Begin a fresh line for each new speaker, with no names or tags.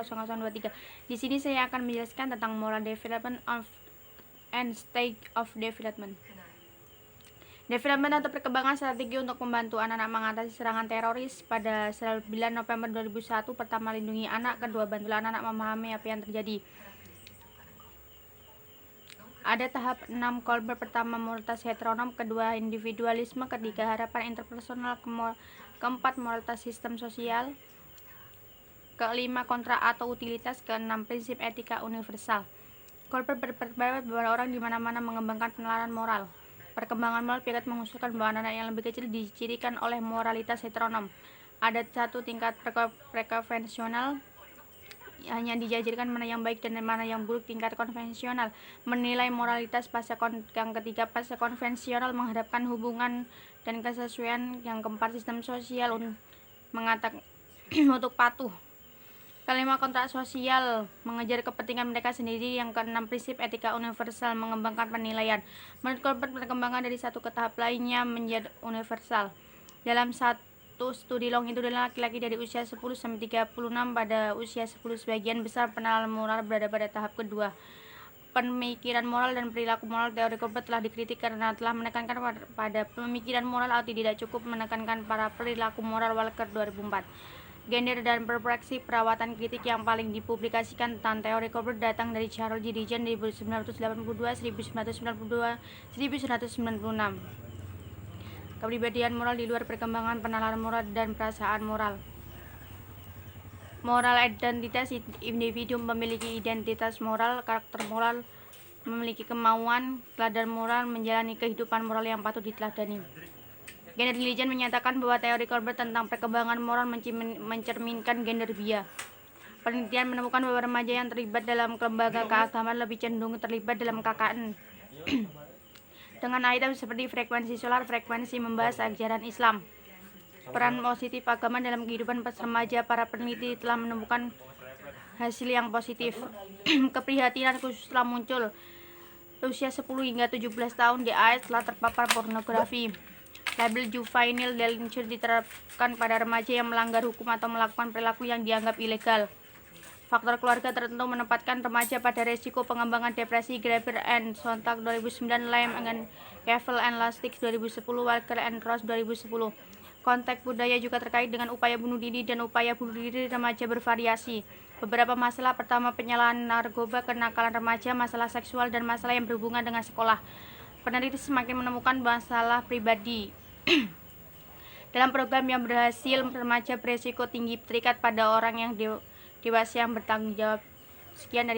0023. Di sini saya akan menjelaskan tentang moral development and stage of development. Development atau perkembangan strategi untuk membantu anak-anak mengatasi serangan teroris. Pada 9 November 2001, pertama, lindungi anak. Kedua, bantulah anak-anak memahami apa yang terjadi. Ada tahap 6 Colbert. Pertama, moralitas heteronom. Kedua, individualisme. Ketiga, harapan interpersonal. Keempat, moralitas sistem sosial. Kelima, kontra atau utilitas. Keenam, prinsip etika universal. Colbert berpendapat bahwa orang di mana-mana mengembangkan penalaran moral. Perkembangan moral Piaget mengusulkan bahwa anak yang lebih kecil dicirikan oleh moralitas heteronom. Ada satu tingkat prekonvensional, hanya diajarkan mana yang baik dan mana yang buruk. Tingkat konvensional menilai moralitas. Yang ketiga, fase konvensional menghadapkan hubungan dan kesesuaian. Yang keempat, sistem sosial mengatakan untuk patuh. Kelima, kontrak sosial mengejar kepentingan mereka sendiri. Yang keenam, prinsip etika universal mengembangkan penilaian. Menurut Colbert, perkembangan dari satu ke tahap lainnya menjadi universal. Dalam satu studi longitudinal laki-laki dari usia 10 sampai 36, pada usia 10 sebagian besar penalaran moral berada pada tahap kedua. Pemikiran moral dan perilaku moral. Teori Colbert telah dikritik karena telah menekankan pada pemikiran moral atau tidak cukup menekankan para perilaku moral. Walker 2004. Gender dan Perpleksi. Perawatan kritik yang paling dipublikasikan tentang teori Colbert datang dari Charles G. Dijon 1982, 1992, 1996. Kepribadian moral di luar perkembangan penalaran moral dan perasaan moral. Moral identitas. Individu memiliki identitas moral, karakter moral, memiliki kemauan, teladan moral, menjalani kehidupan moral yang patut diteladani. Gender Diligent menyatakan bahwa teori Colbert tentang perkembangan moral mencerminkan gender bias. Penelitian menemukan bahwa remaja yang terlibat dalam lembaga keagamaan lebih cenderung terlibat dalam KKN dengan item seperti frekuensi solar, frekuensi membahas ajaran Islam. Peran positif agama dalam kehidupan remaja. Para peneliti telah menemukan hasil yang positif. Keprihatinan khusus telah muncul. Usia 10 hingga 17 tahun di AS telah terpapar pornografi. Label juvenile delinquent diterapkan pada remaja yang melanggar hukum atau melakukan perilaku yang dianggap ilegal. Faktor keluarga tertentu menempatkan remaja pada resiko pengembangan depresi. Graeber and Sontag 2009, Lamb and Cavel and Lustig 2010, Walker and Ross 2010. Konteks budaya juga terkait dengan upaya bunuh diri dan upaya bunuh diri remaja bervariasi. Beberapa masalah: pertama, penyalahan narkoba, kenakalan remaja, masalah seksual, dan masalah yang berhubungan dengan sekolah. Peneliti semakin menemukan masalah pribadi. Dalam program yang berhasil, remaja beresiko tinggi terikat pada orang yang dewasa yang bertanggung jawab. Sekian dari